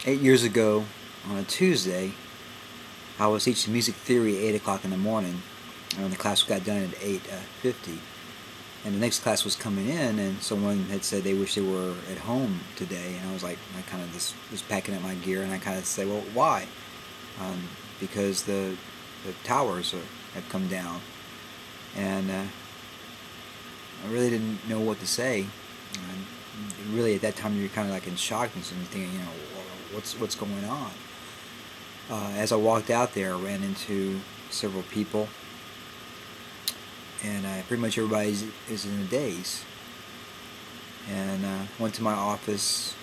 8 years ago, on a Tuesday, I was teaching music theory at 8 o'clock in the morning. And the class got done at 8:50. And the next class was coming in, and someone had said they wish they were at home today. And I was like, I kind of just was packing up my gear, and I kind of said, well, why? Because the towers have come down. And I really didn't know what to say. And really, at that time, you're kind of like in shock and thinking, what's going on? As I walked out there, I ran into several people, and pretty much everybody is in a daze. And went to my office,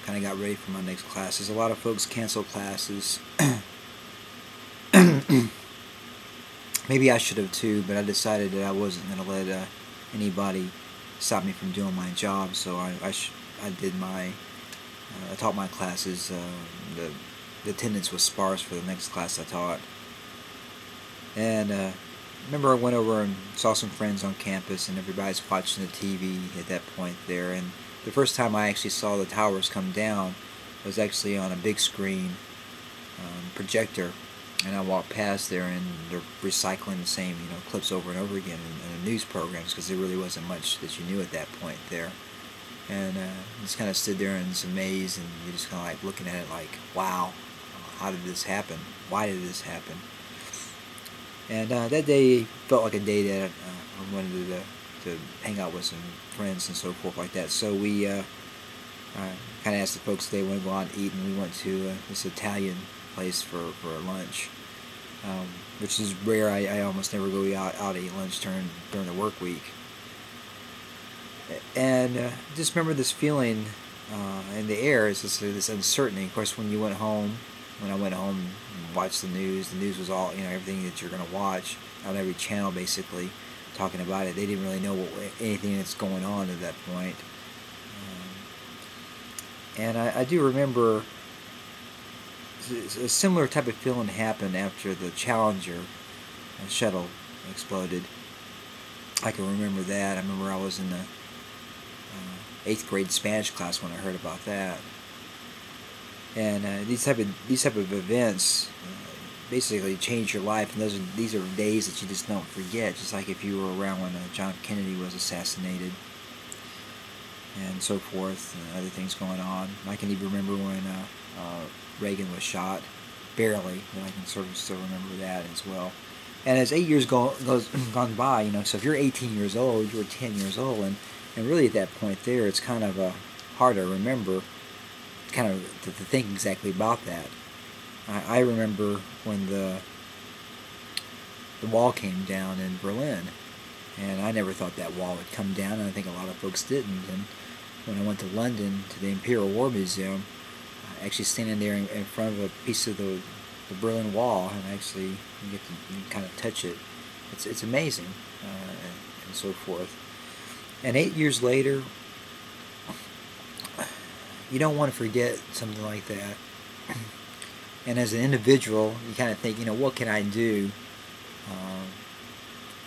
kind of got ready for my next classes. A lot of folks canceled classes. Maybe I should have too, but I decided that I wasn't going to let anybody stop me from doing my job. So I did my I taught my classes. The attendance was sparse for the next class I taught. And remember, I went over and saw some friends on campus, and everybody's watching the TV at that point there. And the first time I actually saw the towers come down was actually on a big screen projector. And I walked past there, and they're recycling the same clips over and over again in the news programs, because there really wasn't much that you knew at that point there. And just kind of stood there and was amazed, and you're just kind of like looking at it like, wow, how did this happen? Why did this happen? And that day felt like a day that I wanted to hang out with some friends and so forth like that. So we kind of asked the folks if they want to go out and eat, and we went to this Italian place for lunch, which is rare. I almost never go out to eat lunch during the work week. And just remember this feeling in the air, is this uncertainty. Of course, when I went home and watched the news was all, everything that you're going to watch on every channel basically talking about it. They didn't really know anything that's going on at that point. And I do remember a similar type of feeling happened after the Challenger shuttle exploded. I can remember that. I remember I was in the 8th grade Spanish class when I heard about that. And these type of events basically change your life, and these are days that you just don't forget. Just like if you were around when John F. Kennedy was assassinated, and so forth, and other things going on. I can even remember when Reagan was shot, barely, but I can sort of still remember that as well. And as 8 years gone by, so if you're 18 years old, you were 10 years old, and really at that point there, it's kind of hard to remember, kind of to think exactly about that. I remember when the wall came down in Berlin, and I never thought that wall would come down, and I think a lot of folks didn't. And when I went to London to the Imperial War Museum, actually standing there in front of a piece of the Berlin Wall, and actually you can kind of touch it. It's amazing, and so forth. And 8 years later, you don't want to forget something like that. And as an individual, you kind of think, what can I do?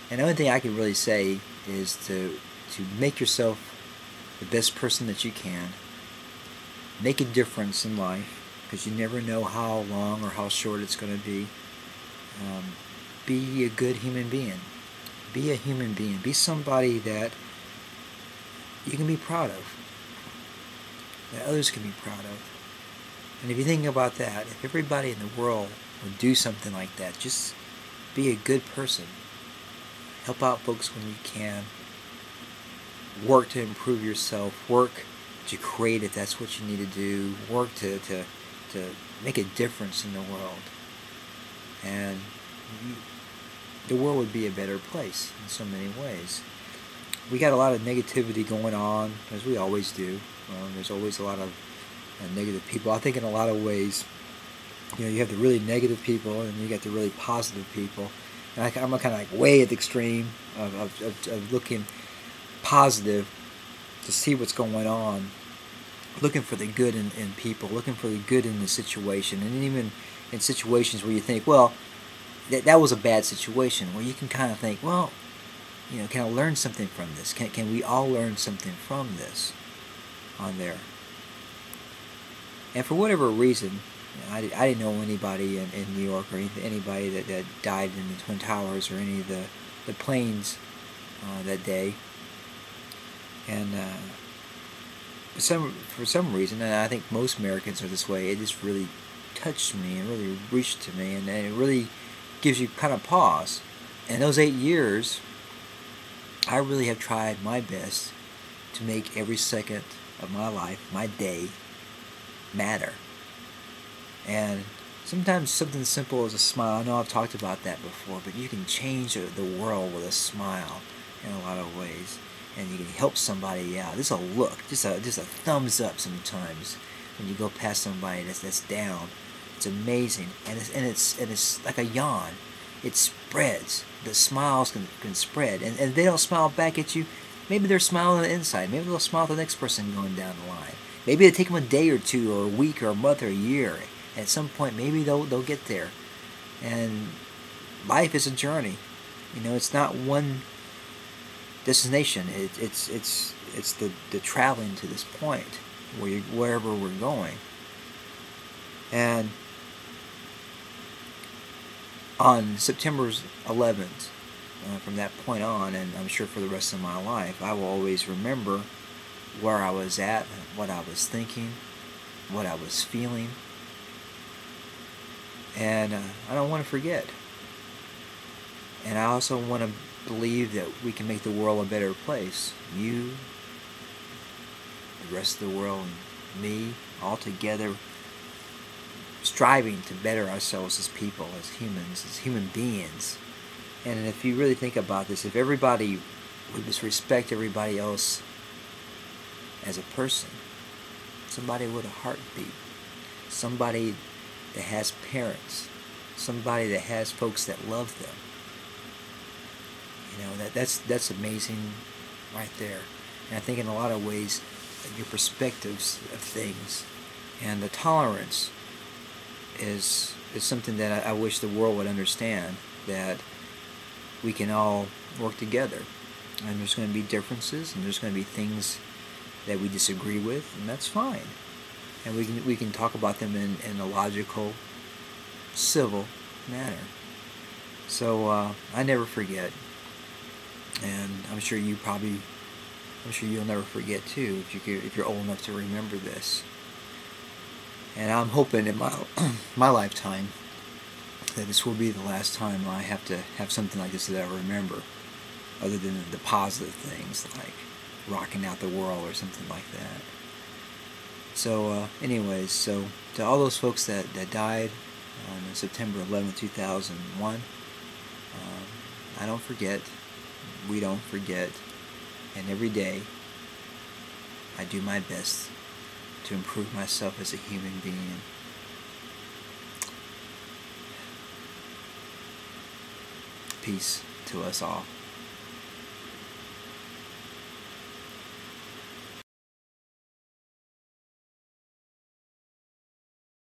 And the only thing I can really say is to make yourself the best person that you can. Make a difference in life, because you never know how long or how short it's going to be. Be a good human being. Be a human being. Be somebody that you can be proud of, that others can be proud of. And if you think about that, if everybody in the world would do something like that, just be a good person. Help out folks when you can. Work to improve yourself. Work to create if that's what you need to do. Work to make a difference in the world. And the world would be a better place in so many ways. We got a lot of negativity going on, as we always do. There's always a lot of negative people. I think in a lot of ways, you have the really negative people, and you got the really positive people. And I'm kind of like way at the extreme of looking positive to see what's going on, looking for the good in people, looking for the good in the situation, and even in situations where you think, well, that was a bad situation, where you can kind of think, well, can I learn something from this? Can we all learn something from this on there? And for whatever reason, I didn't know anybody in New York or anybody that died in the Twin Towers or any of the planes that day. And for some reason, and I think most Americans are this way, it just really touched me and really reached to me, and it really gives you kind of pause. And those 8 years, I really have tried my best to make every second of my life, my day, matter. And sometimes something simple as a smile. I know I've talked about that before, but you can change the world with a smile in a lot of ways, and you can help somebody out. Just a look, just a thumbs up. Sometimes when you go past somebody that's down, it's amazing, and it's like a yawn. It spreads. The smiles can spread, and if they don't smile back at you, maybe they're smiling on the inside. Maybe they'll smile at the next person going down the line. Maybe it take them a day or two, or a week, or a month, or a year. At some point, maybe they'll get there. And life is a journey. You know, it's not one destination. It's the traveling to this point wherever we're going. And on September 11th, from that point on, and I'm sure for the rest of my life, I will always remember where I was at, what I was thinking, what I was feeling, and I don't want to forget. And I also want to believe that we can make the world a better place. You, the rest of the world, and me, all together, striving to better ourselves as people, as humans, as human beings. And if you really think about this, if everybody would just respect everybody else as a person, somebody with a heartbeat, somebody that has parents, somebody that has folks that love them, you know, that's amazing right there. And I think in a lot of ways, your perspectives of things and the tolerance is something that I wish the world would understand, that we can all work together. And there's going to be differences, and there's going to be things that we disagree with, and that's fine. And we can talk about them in a logical, civil manner. So I never forget, and I'm sure you'll never forget too, if you're old enough to remember this. And I'm hoping in my lifetime that this will be the last time I have to have something like this that I remember, other than the positive things like rocking out the world or something like that. So anyways, so to all those folks that died on September 11, 2001, I don't forget, we don't forget, and every day I do my best to improve myself as a human being. Peace to us all.